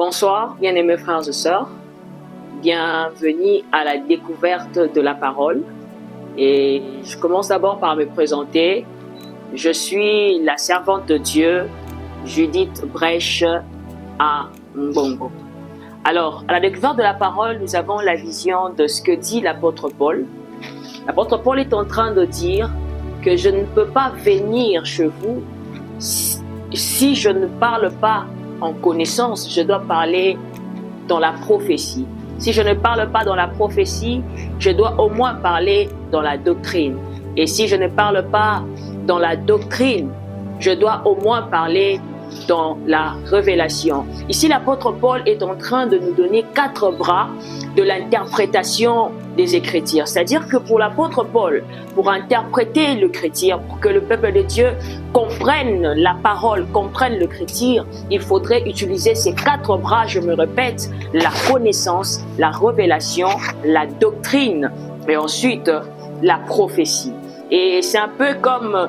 Bonsoir, bien-aimés frères et sœurs. Bienvenue à la découverte de la parole. Et je commence d'abord par me présenter. Je suis la servante de Dieu, Judith Brèche à Mbongo. Alors, à la découverte de la parole, nous avons la vision de ce que dit l'apôtre Paul. L'apôtre Paul est en train de dire que je ne peux pas venir chez vous si je ne parle pas en connaissance, je dois parler dans la prophétie. Si je ne parle pas dans la prophétie, je dois au moins parler dans la doctrine. Et si je ne parle pas dans la doctrine, je dois au moins parler dans la révélation. Ici, l'apôtre Paul est en train de nous donner 4 bras de l'interprétation des Écritures. C'est-à-dire que pour l'apôtre Paul, pour interpréter l'Écriture, pour que le peuple de Dieu comprenne la parole, comprenne l'Écriture, il faudrait utiliser ces 4 bras, je me répète, la connaissance, la révélation, la doctrine et ensuite la prophétie. Et c'est un peu comme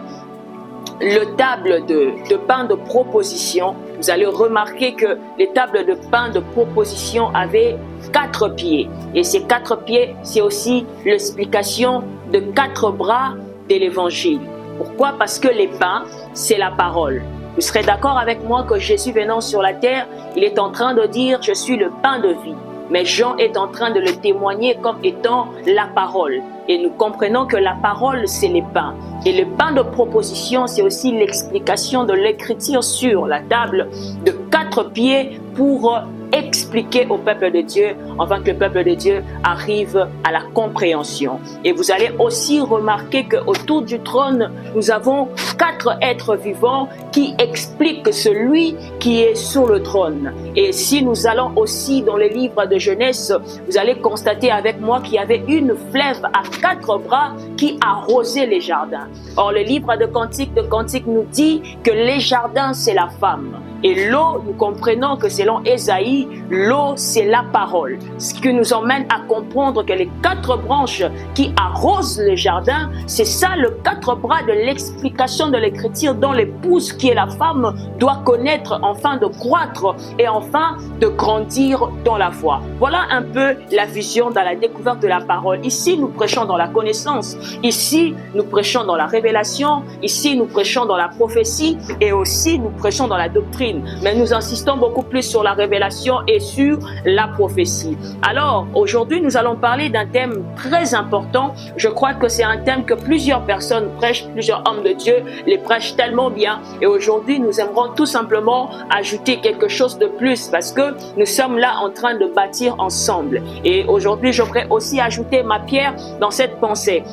le table de pain de proposition. Vous allez remarquer que les tables de pain de proposition avaient 4 pieds. Et ces 4 pieds, c'est aussi l'explication de 4 bras de l'évangile. Pourquoi? Parce que les pains, c'est la parole. Vous serez d'accord avec moi que Jésus venant sur la terre, il est en train de dire « Je suis le pain de vie ». Mais Jean est en train de le témoigner comme étant la parole. Et nous comprenons que la parole, c'est les pains. Et le pain de proposition, c'est aussi l'explication de l'écriture sur la table de 4 pieds pour expliquer au peuple de Dieu, afin que le peuple de Dieu arrive à la compréhension. Et vous allez aussi remarquer qu'autour du trône, nous avons 4 êtres vivants qui expliquent celui qui est sur le trône. Et si nous allons aussi dans les livres de Genèse, vous allez constater avec moi qu'il y avait une fleuve à 4 bras qui arrosait les jardins. Or, le livre de Cantique nous dit que les jardins, c'est la femme. Et l'eau, nous comprenons que selon Ésaïe, l'eau, c'est la parole. Ce qui nous emmène à comprendre que les 4 branches qui arrosent le jardin, c'est ça le 4 bras de l'explication de l'écriture dont l'épouse qui est la femme doit connaître afin de croître et enfin de grandir dans la foi. Voilà un peu la vision dans la découverte de la parole. Ici, nous prêchons dans la connaissance. Ici, nous prêchons dans la révélation. Ici, nous prêchons dans la prophétie et aussi nous prêchons dans la doctrine. Mais nous insistons beaucoup plus sur la révélation et sur la prophétie. Alors, aujourd'hui, nous allons parler d'un thème très important. Je crois que c'est un thème que plusieurs personnes prêchent, plusieurs hommes de Dieu les prêchent tellement bien. Et aujourd'hui, nous aimerons tout simplement ajouter quelque chose de plus parce que nous sommes là en train de bâtir ensemble. Et aujourd'hui, j'aimerais aussi ajouter ma pierre dans cette pensée.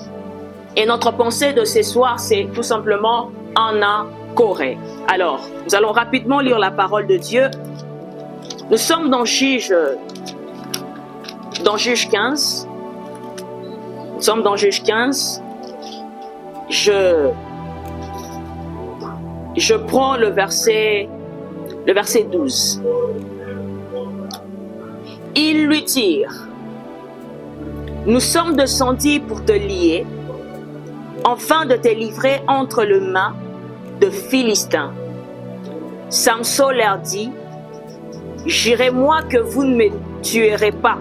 Et notre pensée de ce soir, c'est tout simplement Anna Corée. Alors, nous allons rapidement lire la parole de Dieu. Nous sommes dans Juge 15. Nous sommes dans Juge 15. Je prends le verset 12. Il lui tire. Nous sommes descendus pour te lier, afin de te livrer entre les mains de Philistins. Samson leur dit, j'irai moi que vous ne me tuerez pas.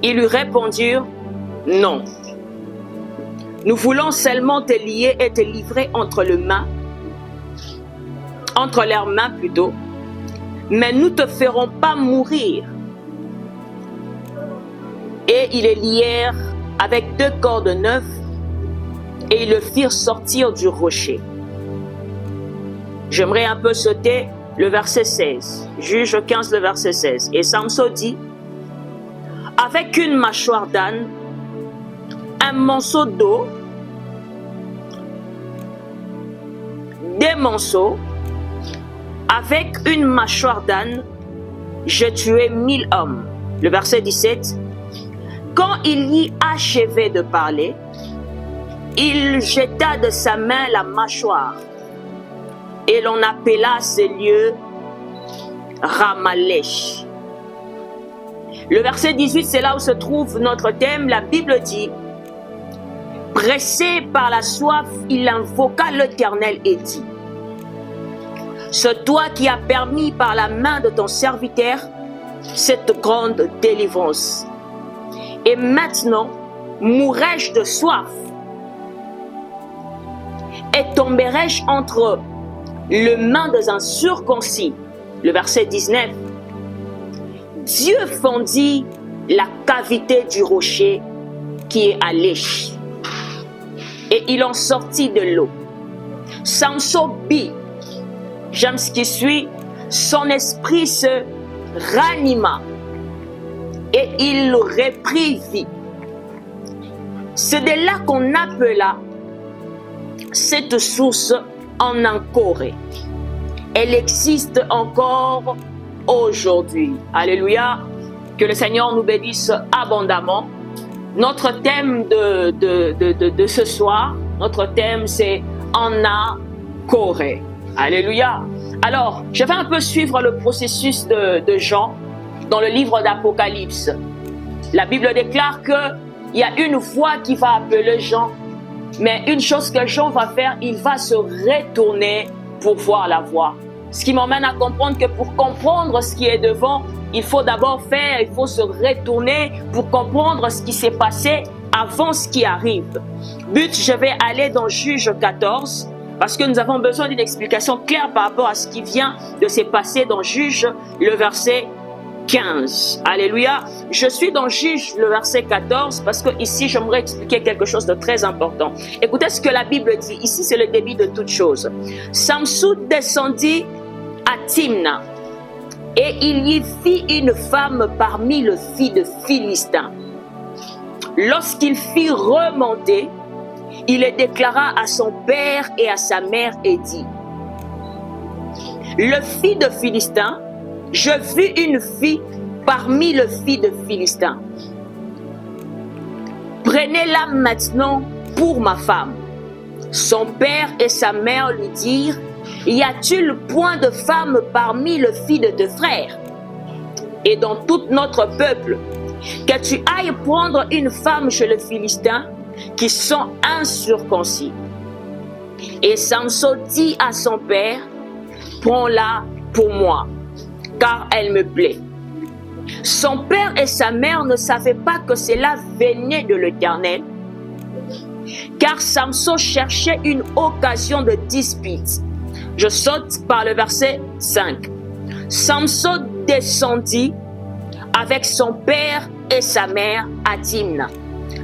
Ils lui répondirent, non. Nous voulons seulement te lier et te livrer entre leurs mains plutôt, mais nous ne te ferons pas mourir. Et ils les lièrent avec 2 cordes neuves et ils le firent sortir du rocher. J'aimerais un peu sauter le verset 16. Juge 15, le verset 16. Et Samson dit, avec une mâchoire d'âne, un morceau d'eau, des morceaux, avec une mâchoire d'âne, je tuai 1000 hommes. Le verset 17. Quand il y achevait de parler, il jeta de sa main la mâchoire et l'on appela ce lieu Ramalech. Le verset 18, c'est là où se trouve notre thème. La Bible dit, pressé par la soif, il invoqua l'Éternel et dit, C'est toi qui as permis par la main de ton serviteur cette grande délivrance. Et maintenant, mourrai-je de soif et tomberai-je entre les mains d'un incirconcis. Le verset 19. Dieu fendit la cavité du rocher qui est à l'Éche, et il en sortit de l'eau. Samson vit, j'aime ce qui suit, son esprit se ranima et il reprit vie. C'est de là qu'on appela cette source en Corée. Elle existe encore aujourd'hui. Alléluia. Que le Seigneur nous bénisse abondamment. Notre thème de ce soir, notre thème c'est Anna Corée. Alléluia. Alors, je vais un peu suivre le processus de Jean dans le livre d'Apocalypse. La Bible déclare qu'il y a une voix qui va appeler Jean, mais une chose que Jean va faire, il va se retourner pour voir la voix. Ce qui m'emmène à comprendre que pour comprendre ce qui est devant, il faut d'abord il faut se retourner pour comprendre ce qui s'est passé avant ce qui arrive. Je vais aller dans Juge 14, parce que nous avons besoin d'une explication claire par rapport à ce qui vient de se passer dans Juge, le verset 15. Alléluia. Je suis dans Juge, le verset 14, parce que ici, j'aimerais expliquer quelque chose de très important. Écoutez ce que la Bible dit. Ici, c'est le début de toute chose. Samson descendit à Timna, et il y fit une femme parmi les filles de Philistins. Lorsqu'il fit remonter, il le déclara à son père et à sa mère et dit: le fils de Philistins, je vis une fille parmi les filles de Philistins. Prenez-la maintenant pour ma femme. Son père et sa mère lui dirent: y a-t-il point de femme parmi les filles de tes frères et dans tout notre peuple, que tu ailles prendre une femme chez les Philistins qui sont incirconcis? Et Samson dit à son père: prends-la pour moi, car elle me plaît. Son père et sa mère ne savaient pas que cela venait de l'Éternel, car Samson cherchait une occasion de dispute. Je saute par le verset 5. Samson descendit avec son père et sa mère à Timna.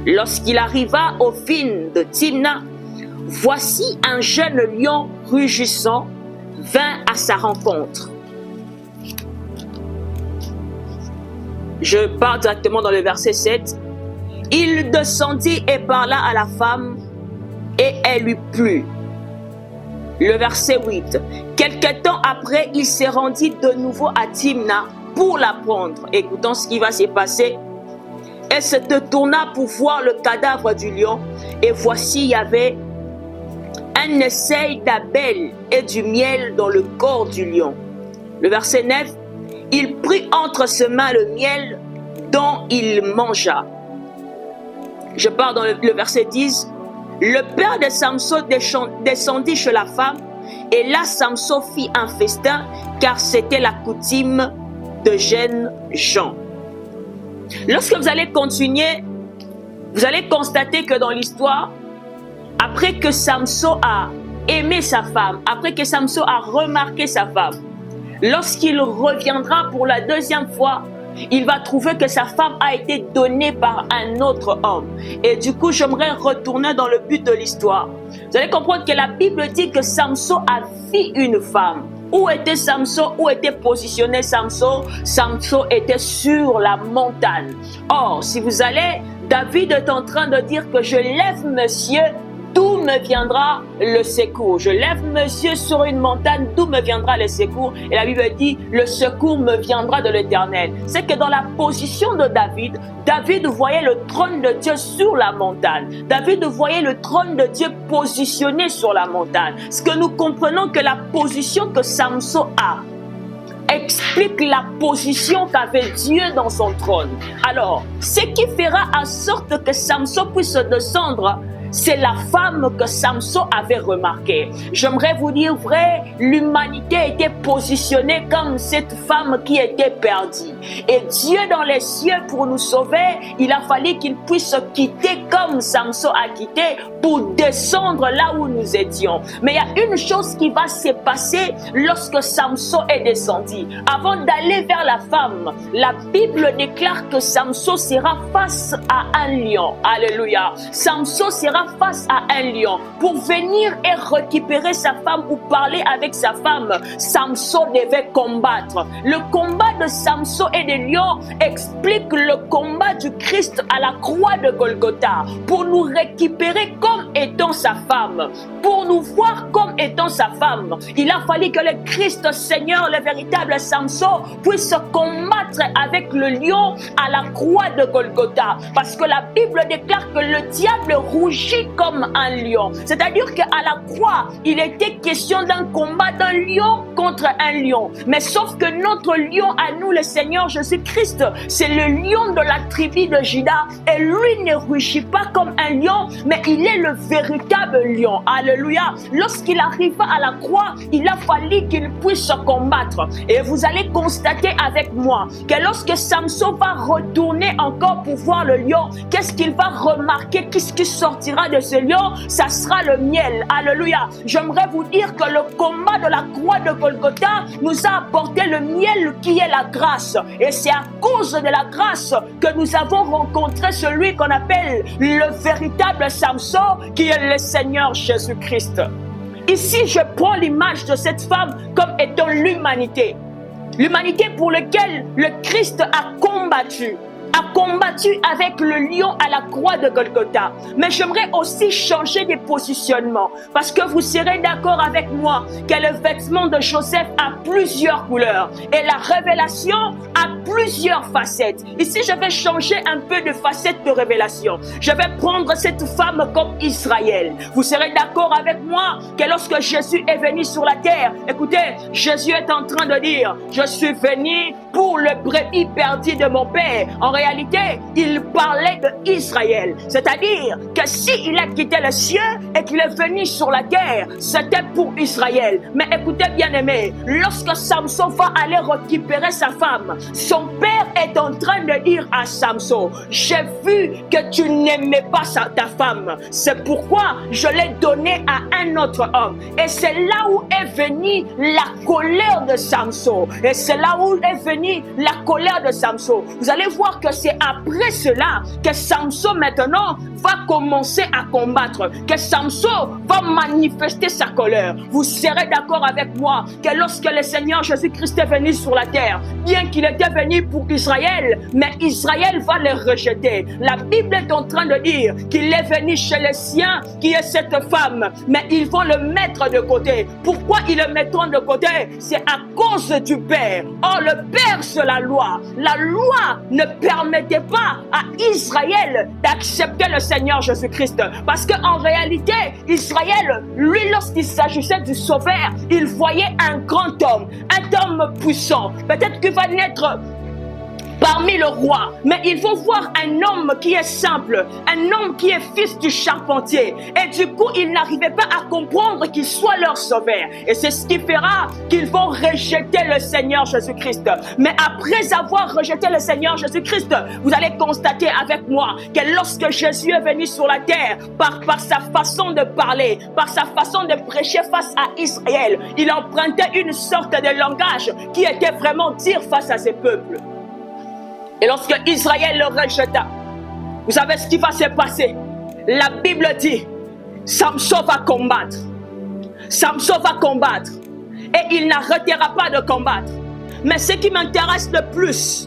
Lorsqu'il arriva aux vignes de Timna, voici un jeune lion rugissant vint à sa rencontre. Je pars directement dans le verset 7. Il descendit et parla à la femme, et elle lui plut. Le verset 8. Quelque temps après, il se rendit de nouveau à Timna pour la prendre. Écoutons ce qui va se passer. Elle se tourna pour voir le cadavre du lion, et voici, il y avait un essaim d'abeilles et du miel dans le corps du lion. Le verset 9. Il prit entre ses mains le miel dont il mangea. Je pars dans le verset 10. Le père de Samson descendit chez la femme, et là Samson fit un festin, car c'était la coutume de jeunes gens. Lorsque vous allez continuer, vous allez constater que dans l'histoire, après que Samson a aimé sa femme, après que Samson a remarqué sa femme, lorsqu'il reviendra pour la deuxième fois, il va trouver que sa femme a été donnée par un autre homme. Et du coup, j'aimerais retourner dans le but de l'histoire. Vous allez comprendre que la Bible dit que Samson a vu une femme. Où était Samson? Où était positionné Samson? Samson était sur la montagne. Or, si vous allez, David est en train de dire que je lève mes yeux, d'où me viendra le secours? Je lève mes yeux sur une montagne, d'où me viendra le secours? Et la Bible dit, le secours me viendra de l'Éternel. C'est que dans la position de David, David voyait le trône de Dieu sur la montagne. David voyait le trône de Dieu positionné sur la montagne. Ce que nous comprenons que la position que Samson a explique la position qu'avait Dieu dans son trône. Alors, ce qui fera en sorte que Samson puisse descendre, c'est la femme que Samson avait remarquée. J'aimerais vous dire vrai, l'humanité était positionnée comme cette femme qui était perdue. Et Dieu dans les cieux, pour nous sauver, il a fallu qu'il puisse quitter comme Samson a quitté pour descendre là où nous étions. Mais il y a une chose qui va se passer lorsque Samson est descendu. Avant d'aller vers la femme, la Bible déclare que Samson sera face à un lion. Alléluia. Samson sera face à un lion. Pour venir et récupérer sa femme ou parler avec sa femme, Samson devait combattre. Le combat de Samson et des lions explique le combat du Christ à la croix de Golgotha pour nous récupérer comme étant sa femme, pour nous voir comme étant sa femme. Il a fallu que le Christ Seigneur, le véritable Samson, puisse combattre avec le lion à la croix de Golgotha, parce que la Bible déclare que le diable rougit comme un lion. C'est-à-dire qu'à la croix, il était question d'un combat d'un lion contre un lion. Mais sauf que notre lion à nous, le Seigneur Jésus-Christ, c'est le lion de la tribu de Juda. Et lui ne rugit pas comme un lion, mais il est le véritable lion. Alléluia. Lorsqu'il arriva à la croix, il a fallu qu'il puisse combattre. Et vous allez constater avec moi que lorsque Samson va retourner encore pour voir le lion, qu'est-ce qu'il va remarquer? Qu'est-ce qui sortira de ce lion? Ça sera le miel. Alléluia. J'aimerais vous dire que le combat de la croix de Golgotha nous a apporté le miel qui est la grâce. Et c'est à cause de la grâce que nous avons rencontré celui qu'on appelle le véritable Samson, qui est le Seigneur Jésus-Christ. Ici, je prends l'image de cette femme comme étant l'humanité. L'humanité pour laquelle le Christ a combattu avec le lion à la croix de Golgotha. Mais j'aimerais aussi changer de positionnement, parce que vous serez d'accord avec moi que le vêtement de Joseph a plusieurs couleurs et la révélation a plusieurs facettes. Ici, je vais changer un peu de facette de révélation. Je vais prendre cette femme comme Israël. Vous serez d'accord avec moi que lorsque Jésus est venu sur la terre, écoutez, Jésus est en train de dire, je suis venu pour le brebis perdu de mon Père. En réalité, il parlait d'Israël. C'est-à-dire que s'il a quitté le ciel et qu'il est venu sur la terre, c'était pour Israël. Mais écoutez bien aimé, lorsque Samson va aller récupérer sa femme, son père est en train de dire à Samson, j'ai vu que tu n'aimais pas ta femme. C'est pourquoi je l'ai donnée à un autre homme. Et c'est là où est venue la colère de Samson. Et c'est là où est venue la colère de Samson. Vous allez voir que c'est après cela que Samson maintenant va commencer à combattre, que Samson va manifester sa colère. Vous serez d'accord avec moi que lorsque le Seigneur Jésus-Christ est venu sur la terre, bien qu'il était venu pour Israël, mais Israël va le rejeter. La Bible est en train de dire qu'il est venu chez les siens, qui est cette femme, mais ils vont le mettre de côté. Pourquoi ils le mettront de côté? C'est à cause du Père. Or, le Père, c'est la loi. La loi ne permettait pas à Israël d'accepter le Seigneur Jésus-Christ. Parce qu'en réalité, Israël, lui, lorsqu'il s'agissait du Sauveur, il voyait un grand homme, un homme puissant. Peut-être qu'il va naître parmi le roi, mais il faut voir un homme qui est simple, un homme qui est fils du charpentier. Et du coup, ils n'arrivaient pas à comprendre qu'il soit leur sauveur. Et c'est ce qui fera qu'ils vont rejeter le Seigneur Jésus-Christ. Mais après avoir rejeté le Seigneur Jésus-Christ, vous allez constater avec moi que lorsque Jésus est venu sur la terre, par sa façon de parler, par sa façon de prêcher face à Israël, il empruntait une sorte de langage qui était vraiment dire face à ses peuples. Et lorsque Israël le rejeta, vous savez ce qui va se passer? La Bible dit, Samson va combattre. Samson va combattre. Et il n'arrêtera pas de combattre. Mais ce qui m'intéresse le plus,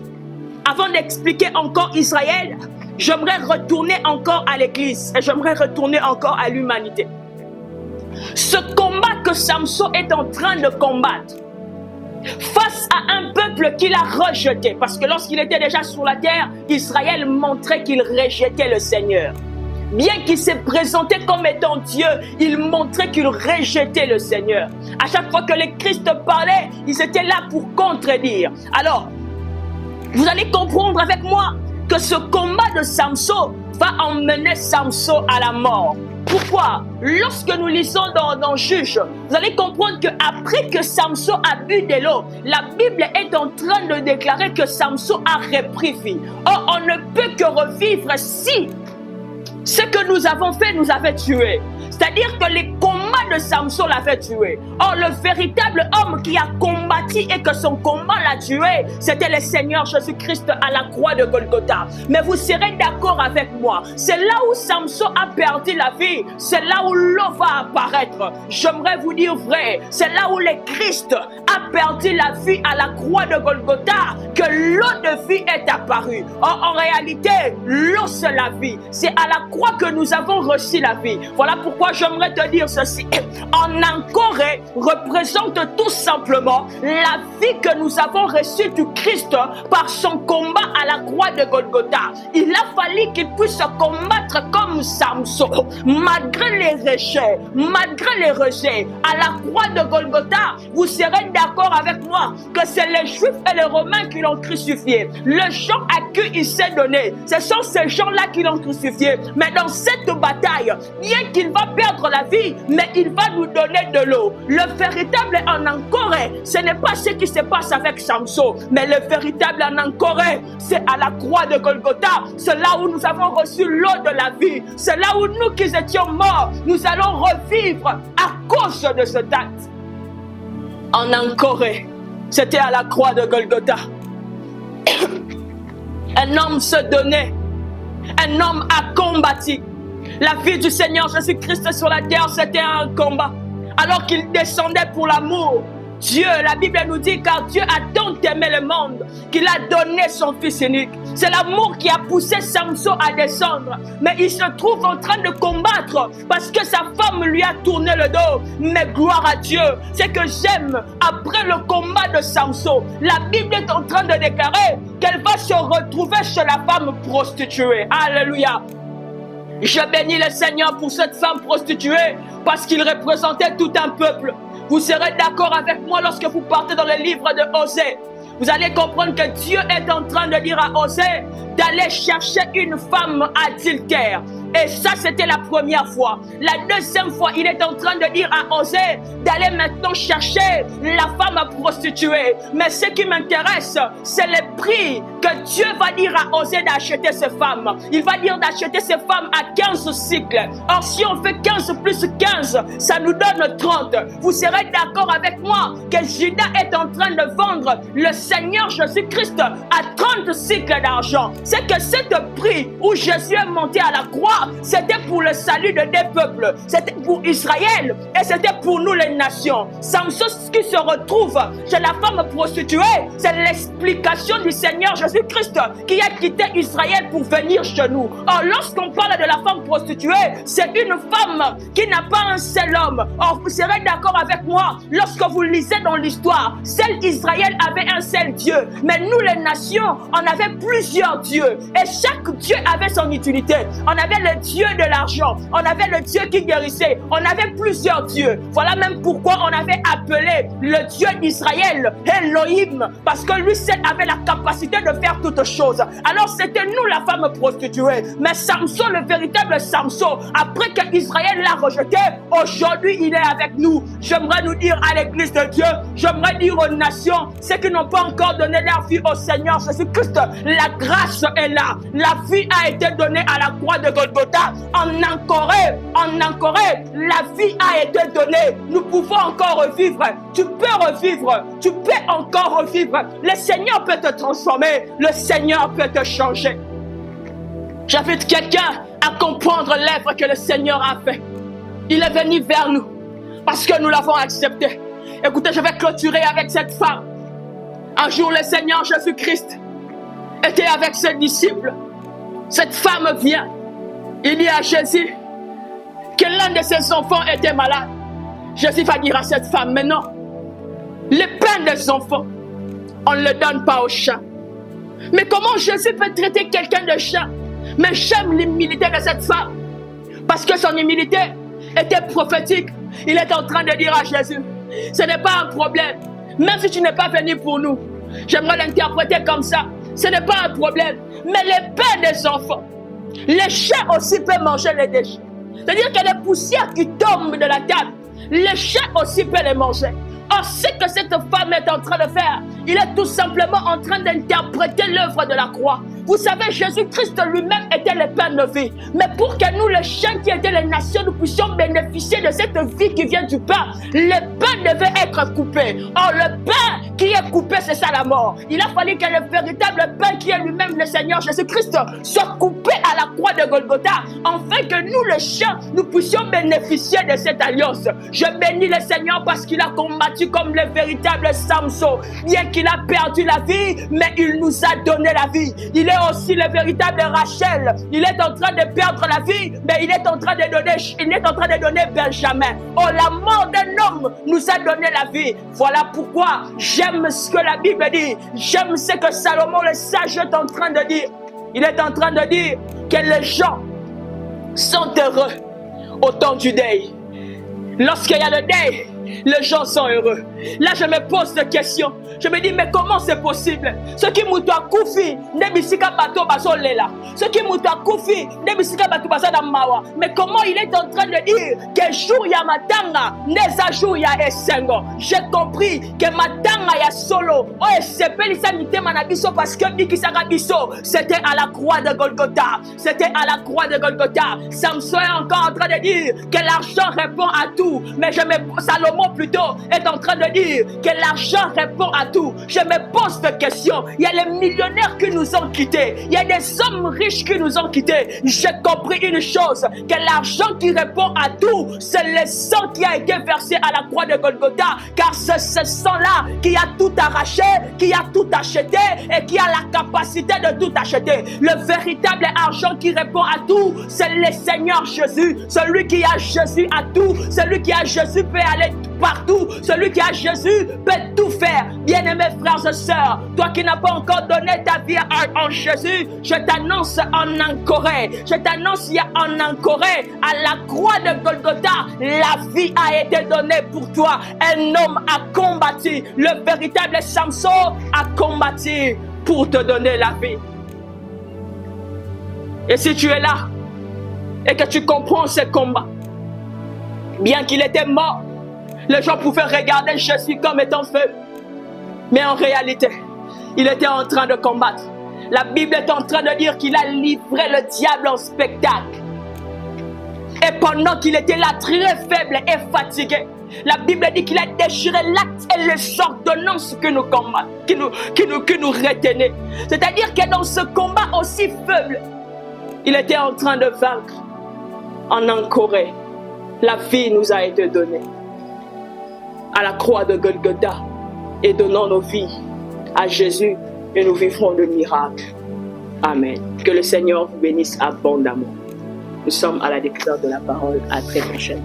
avant d'expliquer encore Israël, j'aimerais retourner encore à l'Église. Et j'aimerais retourner encore à l'humanité. Ce combat que Samson est en train de combattre, face à un peuple qu'il a rejeté, parce que lorsqu'il était déjà sur la terre, Israël montrait qu'il rejetait le Seigneur. Bien qu'il s'est présenté comme étant Dieu, il montrait qu'il rejetait le Seigneur. À chaque fois que le Christ parlait, ils étaient là pour contredire. Alors, vous allez comprendre avec moi que ce combat de Samson va emmener Samson à la mort. Pourquoi? Lorsque nous lisons dans Juge, vous allez comprendre qu'après que Samson a bu de l'eau, la Bible est en train de déclarer que Samson a repris vie. Or, on ne peut que revivre si ce que nous avons fait nous avait tué. C'est-à-dire que les combats de Samson l'avaient tué. Or, le véritable homme qui a combattu et que son combat l'a tué, c'était le Seigneur Jésus-Christ à la croix de Golgotha. Mais vous serez d'accord avec moi, c'est là où Samson a perdu la vie, c'est là où l'eau va apparaître. J'aimerais vous dire vrai, c'est là où le Christ a perdu la vie à la croix de Golgotha que l'eau de vie est apparue. Or, en réalité, l'eau c'est la vie. C'est à la croix que nous avons reçu la vie. Voilà pourquoi j'aimerais te dire ceci. En Ancoré représente tout simplement la vie que nous avons reçue du Christ par son combat à la croix de Golgotha. Il a fallu qu'il puisse combattre comme Samson, malgré les rejets, à la croix de Golgotha. Vous serez d'accord avec moi que c'est les Juifs et les Romains qui l'ont crucifié. Le gens à qui il s'est donné, ce sont ces gens-là qui l'ont crucifié. Mais dans cette bataille, bien qu'il va perdre la vie, mais il va nous donner de l'eau. Le véritable en Ancoré, ce n'est pas ce qui se passe avec Samson, mais le véritable en Ancoré, c'est à la croix de Golgotha. C'est là où nous avons reçu l'eau de la vie. C'est là où nous qui étions morts, nous allons revivre à cause de ce acte. En Ancoré, c'était à la croix de Golgotha. Un homme se donnait, un homme a combattu. La vie du Seigneur Jésus-Christ sur la terre, c'était un combat. Alors qu'il descendait pour l'amour, Dieu, la Bible nous dit, car Dieu a tant aimé le monde qu'il a donné son Fils unique. C'est l'amour qui a poussé Samson à descendre. Mais il se trouve en train de combattre parce que sa femme lui a tourné le dos. Mais gloire à Dieu, c'est que j'aime, après le combat de Samson, la Bible est en train de déclarer qu'elle va se retrouver chez la femme prostituée. Alléluia. Je bénis le Seigneur pour cette femme prostituée parce qu'il représentait tout un peuple. Vous serez d'accord avec moi lorsque vous partez dans le livre de Osée. Vous allez comprendre que Dieu est en train de dire à Osée d'aller chercher une femme adultère. Et ça, c'était la première fois. La deuxième fois, il est en train de dire à Osée d'aller maintenant chercher la femme prostituée. Mais ce qui m'intéresse, c'est le prix que Dieu va dire à Osée d'acheter ces femmes. Il va dire d'acheter ces femmes à 15 cycles. Or, si on fait 15 plus 15, ça nous donne 30. Vous serez d'accord avec moi que Judas est en train de vendre le Seigneur Jésus-Christ à 30 cycles d'argent. C'est que cet prix où Jésus est monté à la croix, c'était pour le salut de des peuples, c'était pour Israël et c'était pour nous les nations. Samson qui se retrouve chez la femme prostituée, c'est l'explication du Seigneur Jésus-Christ qui a quitté Israël pour venir chez nous. Or, lorsqu'on parle de la femme prostituée, c'est une femme qui n'a pas un seul homme. Or, vous serez d'accord avec moi, lorsque vous lisez dans l'histoire, seul Israël avait un seul Dieu, mais nous les nations, on avait plusieurs dieux et chaque Dieu avait son utilité. On avait le Dieu de l'argent, on avait le Dieu qui guérissait, on avait plusieurs dieux. Voilà même pourquoi on avait appelé le Dieu d'Israël Elohim, parce que lui seul avait la capacité de faire toutes choses. Alors c'était nous la femme prostituée, mais Samson, le véritable Samson, après que Israël l'a rejeté, aujourd'hui il est avec nous. J'aimerais nous dire à l'église de Dieu, j'aimerais dire aux nations, ceux qui n'ont pas encore donné leur vie au Seigneur Jésus-Christ, la grâce est là, la vie a été donnée à la croix de Golgotha. En Ancoré, la vie a été donnée. Nous pouvons encore revivre. Tu peux revivre. Tu peux encore revivre. Le Seigneur peut te transformer. Le Seigneur peut te changer. J'invite quelqu'un à comprendre l'œuvre que le Seigneur a fait. Il est venu vers nous parce que nous l'avons accepté. Écoutez, je vais clôturer avec cette femme. Un jour, le Seigneur Jésus-Christ était avec ses disciples. Cette femme vient. Il dit à Jésus que l'un de ses enfants était malade. Jésus va dire à cette femme, mais non, le pain des enfants, on ne le donne pas aux chats. Mais comment Jésus peut traiter quelqu'un de chat? Mais j'aime l'humilité de cette femme, parce que son humilité était prophétique. Il est en train de dire à Jésus, ce n'est pas un problème, même si tu n'es pas venu pour nous. J'aimerais l'interpréter comme ça, ce n'est pas un problème, mais le pain des enfants, les chats aussi peuvent manger les déchets. C'est-à-dire que les poussières qui tombent de la table, les chiens aussi peuvent les manger. Or, ce que cette femme est en train de faire, il est tout simplement en train d'interpréter l'œuvre de la croix. Vous savez, Jésus-Christ lui-même était le pain de vie. Mais pour que nous, les chiens qui étaient les nations, nous puissions bénéficier de cette vie qui vient du pain, le pain devait être coupé. Or, le pain qui est coupé, c'est ça la mort. Il a fallu que le véritable pain qui est lui-même le Seigneur Jésus-Christ soit coupé à la croix de Golgotha, afin que nous, les chiens, nous puissions bénéficier de cette alliance. Je bénis le Seigneur parce qu'il a combattu comme le véritable Samson. Bien qu'il a perdu la vie, mais il nous a donné la vie. Il est aussi le véritable Rachel. Il est en train de perdre la vie, mais il est en train de donner Benjamin. Oh, la mort d'un homme nous a donné la vie. Voilà pourquoi j'aime ce que la Bible dit. J'aime ce que Salomon le sage est en train de dire. Il est en train de dire que les gens sont heureux au temps du deuil. Lorsqu'il y a le deuil, les gens sont heureux. Là, je me pose des questions. Je me dis, mais comment c'est possible? Ce qui m'a koufi, ne bisika bato baso lela. Ce qui m'a koufi, ne bisika bato baso mawa. Mais comment il est en train de dire que jour ya matanga, neza jour ya esengo. J'ai compris que matanga ya solo, oh esepeli sa mitema na biso parce que bikisaka biso, c'était à la croix de Golgotha. C'était à la croix de Golgotha. Samson est encore en train de dire que l'argent répond à tout. Mais Salomon plutôt est en train de dire que l'argent répond à tout. Je me pose des questions. Il y a les millionnaires qui nous ont quittés. Il y a des hommes riches qui nous ont quittés. J'ai compris une chose, que l'argent qui répond à tout, c'est le sang qui a été versé à la croix de Golgotha. Car c'est ce sang-là qui a tout arraché, qui a tout acheté et qui a la capacité de tout acheter. Le véritable argent qui répond à tout, c'est le Seigneur Jésus. Celui qui a Jésus a tout. Celui qui a Jésus peut aller partout. Celui qui a Jésus peut tout faire. Bien-aimés frères et sœurs, toi qui n'as pas encore donné ta vie en Jésus, je t'annonce en Corée. Je t'annonce en Corée, à la croix de Golgotha, la vie a été donnée pour toi. Un homme a combattu. Le véritable Samson a combattu pour te donner la vie. Et si tu es là et que tu comprends ce combat, bien qu'il était mort, les gens pouvaient regarder Jésus comme étant faible. Mais en réalité, il était en train de combattre. La Bible est en train de dire qu'il a livré le diable en spectacle. Et pendant qu'il était là, très faible et fatigué, la Bible dit qu'il a déchiré l'acte et les ordonnances que nous combattons, que nous retenaient. C'est-à-dire que dans ce combat aussi faible, il était en train de vaincre. En Corée, la vie nous a été donnée. À la croix de Golgotha, et donnons nos vies à Jésus et nous vivrons le miracle. Amen. Que le Seigneur vous bénisse abondamment. Nous sommes à la découverte de la parole. À très prochaine.